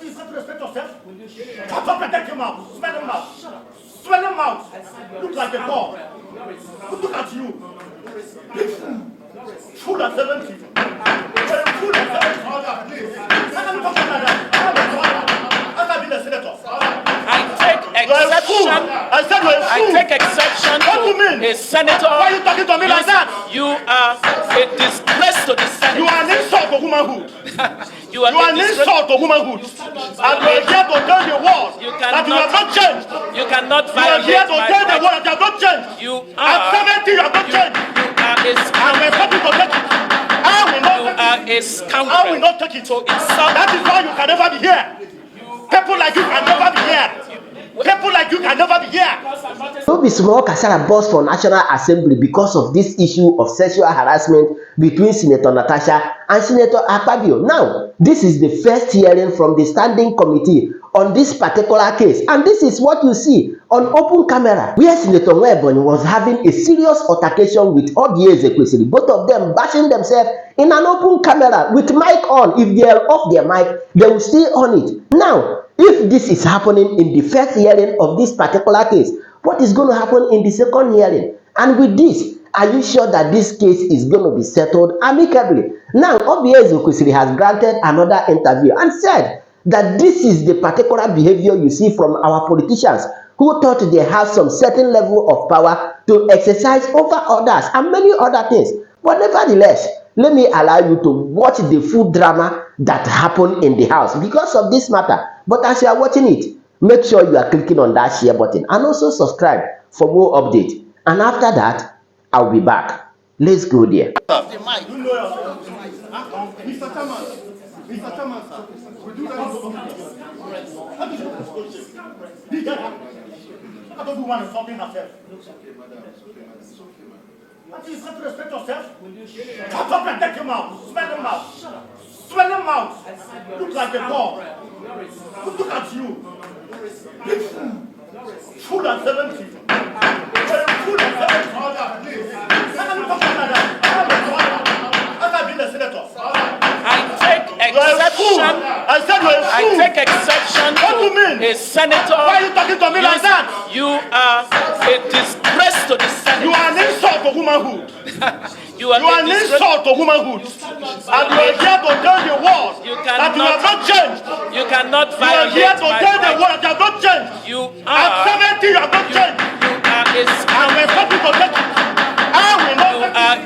You have to respect yourself. Shut up and take him out. Smell him out. Smell him out. Look like a dog. Look at you. Full of 70. Full of 70. I take exception to a senator. Why are you talking to me like that? You are a disgrace to the Senate. You are an insult to womanhood. You are an insult to womanhood. And you are here to tell the world that you have not changed. You cannot violate my right. You are here to tell the world that you have not changed. At 70 you have not changed. You are a scoundrel. And we're to take it. You are a scoundrel. I will not take it. That is why you can never be here. People like you can never be here. People like you can never be here. No be small kasala burst for National Assembly because of this issue of sexual harassment between Senator Natasha and Senator Akpabio. Now, this is the first hearing from the standing committee on this particular case, and this is what you see on open camera, where Senator Nwebonyi was having a serious altercation with Obieze Kwesiri, both of them bashing themselves in an open camera with mic on. If they are off their mic, they will stay on it. Now, if this is happening in the first hearing of this particular case, what is going to happen in the second hearing? And with this, are you sure that this case is going to be settled amicably? Now, Obieze Kwesiri has granted another interview and said that this is the particular behavior you see from our politicians who thought they have some certain level of power to exercise over others and many other things. But nevertheless, let me allow you to watch the full drama that happened in the house because of this matter. But as you are watching it, make sure you are clicking on that share button and also subscribe for more updates. And after that, I'll be back. Let's go there. Mr. Chairman, Mr. Chairman, sir, we do that. I don't want to talk in herself. You have to respect yourself. Shut up and take him out. Smell him out. Smell him out. Look like a dog. Look at you. Full of 70. Full of 70. I take exception to a senator. Why are you talking to me like that? You are a disgrace to the Senate. You are an insult to womanhood. You are an insult to womanhood. And you are here to tell the world that you have not changed. You cannot violate you are here to tell the world that you have not changed. At 70 you have not changed. You are a scoundrel. And we're happy to take it.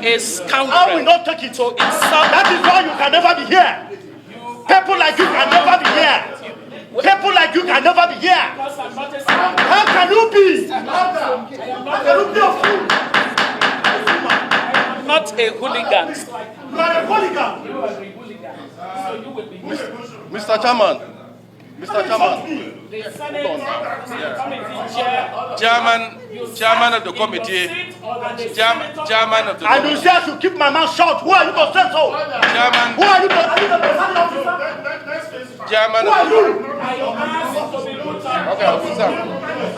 A scoundrel. I will not take it. To insult. That is why you can never be here. People like you can never be here. People like you can never be here. How can you be? How can you be a fool? Not a hooligan. You are a hooligan. Mr. Chairman. Mr. Chairman. Chairman of the committee. Chairman of the committee. And you say I should keep my mouth shut. Who are you to say so? Chairman. Who are you to say so? Chairman. Who are you? Okay, officer.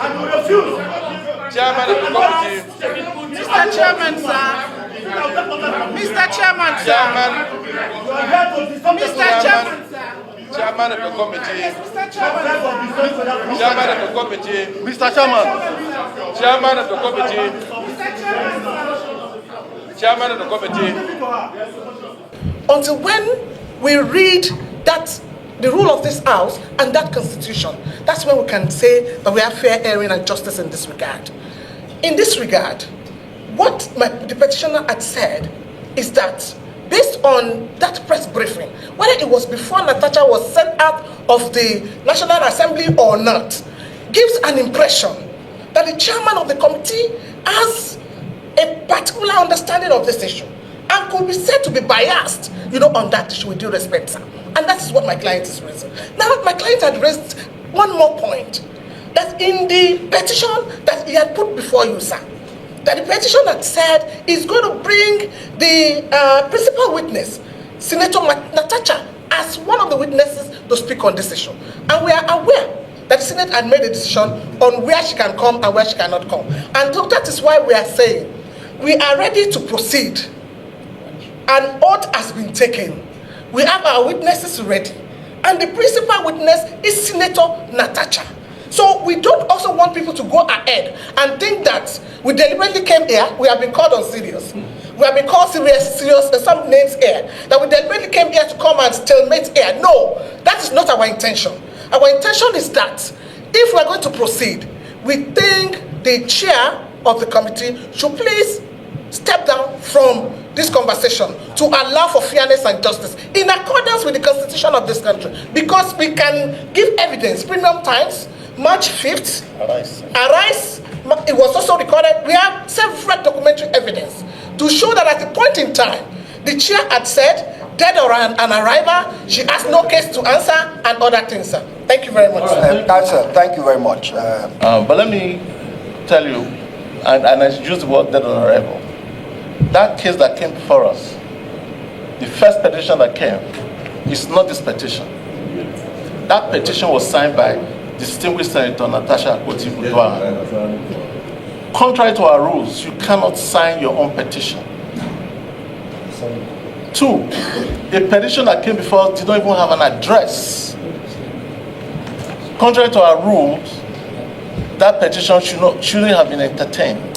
And you refuse. Chairman of the committee. Mr. Chairman, sir. Mr. Chairman, sir. Mr. Chairman, sir. Chairman of the committee. Mr. Chairman, Chairman of the committee. Mr. Chairman. Chairman of the committee. Mr. Chairman, Chairman of the committee. until when we read that the rule of this house and that constitution, that's when we can say that we have fair hearing and justice in this regard. In this regard, what the petitioner had said is that based on that press briefing, whether it was before Natasha was sent out of the National Assembly or not, gives an impression that the chairman of the committee has a particular understanding of this issue and could be said to be biased, on that issue, with due respect, sir. And that is what my client is raising. Now, my client had raised one more point, that in the petition that he had put before you, sir, that the petition had said is going to bring the principal witness, Senator Natasha, as one of the witnesses to speak on this issue. And we are aware that the Senate had made a decision on where she can come and where she cannot come. And so that is why we are saying we are ready to proceed. An oath has been taken. We have our witnesses ready. And the principal witness is Senator Natasha. So we don't also want people to go ahead and think that we deliberately came here. We have been called on serious. We have been called serious, some names here. That we deliberately came here to come and stalemate here. No, that is not our intention. Our intention is that if we are going to proceed, we think the chair of the committee should please step down from this conversation to allow for fairness and justice in accordance with the constitution of this country, because we can give evidence. Premium Times, March 5th, Arise, it was also recorded. We have several documentary evidence to show that at the point in time, the chair had said, dead or an arrival, she has no case to answer and other things, sir. Thank you very much. Council, thank you very much. But let me tell you, and I use the word dead on arrival. That case that came before us, the first petition that came, is not this petition. That petition was signed by distinguished Senator Natasha. Contrary to our rules, you cannot sign your own petition. 2, a petition that came before us did not even have an address. Contrary to our rules, that petition shouldn't have been entertained.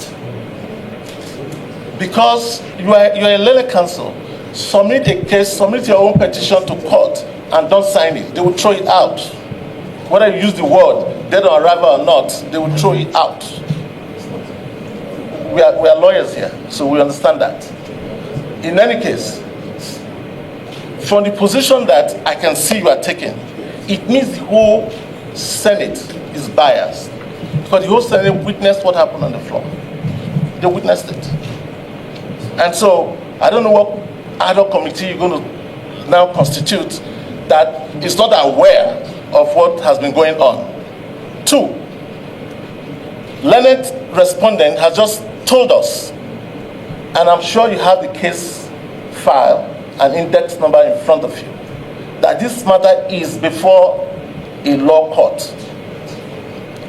Because you are a Lele Council, submit a case, submit your own petition to court, and don't sign it. They will throw it out. Whether you use the word dead on arrival or not, they will throw it out. We are lawyers here, so we understand that. In any case, from the position that I can see you are taking, it means the whole Senate is biased. Because the whole Senate witnessed what happened on the floor. They witnessed it. And so, I don't know what ad hoc committee you're going to now constitute that is not aware of what has been going on. 2, learned respondent has just told us, and I'm sure you have the case file and index number in front of you, that this matter is before a law court.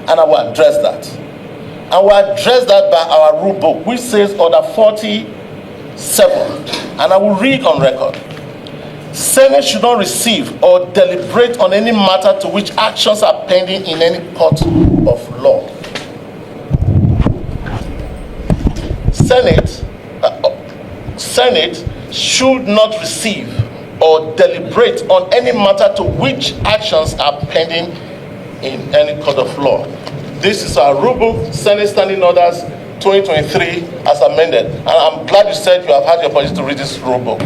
And I will address that. I will address that by our rule book, which says Order 47, and I will read on record. Senate should not receive or deliberate on any matter to which actions are pending in any court of law. Senate should not receive or deliberate on any matter to which actions are pending in any court of law. This is our rule book, Senate Standing Orders 2023 as amended. And I'm glad you said you have had the opportunity to read this rule book.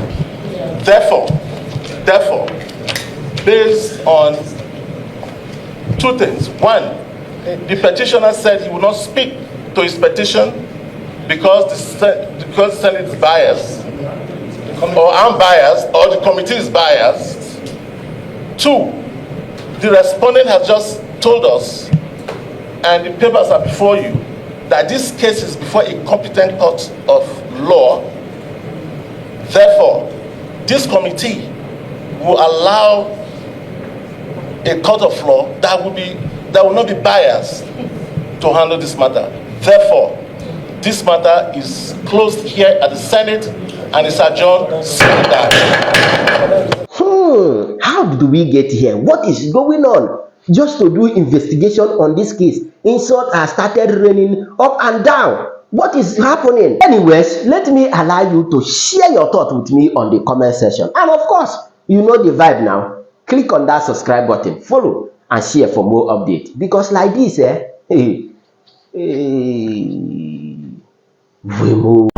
Therefore, based on 2 things. 1, the petitioner said he would not speak to his petition because the Senate is biased, or I'm biased, or the committee is biased. 2, the respondent has just told us, and the papers are before you, that this case is before a competent court of law. Therefore, this committee will allow a court of law that will not be biased to handle this matter. Therefore, this matter is closed here at the Senate and is adjourned. How did we get here? What is going on? Just to do investigation on this case, insults have started raining up and down. What is happening? Anyways, let me allow you to share your thought with me on the comment section. And of course, you know the vibe now. Click on that subscribe button, follow, and share for more updates. Because like this, we move.